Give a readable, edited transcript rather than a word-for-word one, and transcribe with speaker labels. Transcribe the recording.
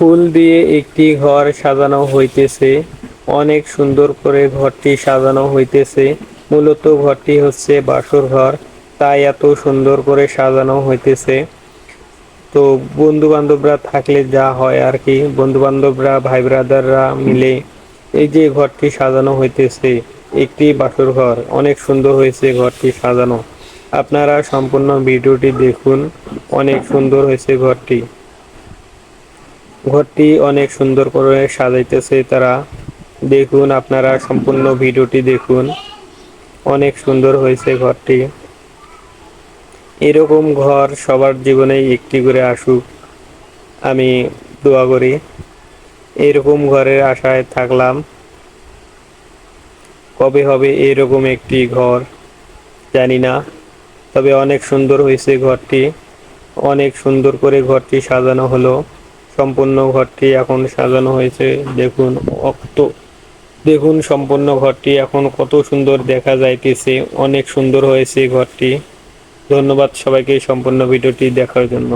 Speaker 1: ফুল দিয়ে একটি ঘর সাজানো হইতেছে। অনেক সুন্দর করে ঘরটি সাজানো হইতেছে। মূলত ঘরটি হচ্ছে বাসর ঘর, তাই এত সুন্দর করে সাজানো হইতেছে। তো বন্ধু বান্ধবরা থাকলে যা হয় আর কি, বন্ধু বান্ধবরা ভাই ব্রাদাররা মিলে এই যে ঘরটি সাজানো হইতেছে, একটি বাসর ঘর, অনেক সুন্দর হয়েছে ঘরটি সাজানো। আপনারা সম্পূর্ণ ভিডিওটি দেখুন, অনেক সুন্দর হয়েছে ঘরটি। ঘরটি অনেক সুন্দর করে সাজাইতেছে তারা। দেখুন, আপনারা সম্পূর্ণ ভিডিওটি দেখুন, অনেক সুন্দর হয়েছে ঘরটি। এরকম ঘর সবার জীবনেই একটি করে আসুক, আমি দোয়া করি। এরকম ঘরের আশায় থাকলাম, কবে হবে এরকম একটি ঘর জানি না, তবে অনেক সুন্দর হয়েছে ঘরটি। অনেক সুন্দর করে ঘরটি সাজানো হলো। সম্পূর্ণ ঘরটি এখন সাজানো হয়েছে। দেখুন দেখুন সম্পূর্ণ ঘরটি এখন কত সুন্দর দেখা যাইতেছে। অনেক সুন্দর হয়েছে ঘরটি। ধন্যবাদ সবাইকে সম্পূর্ণ ভিডিওটি দেখার জন্য।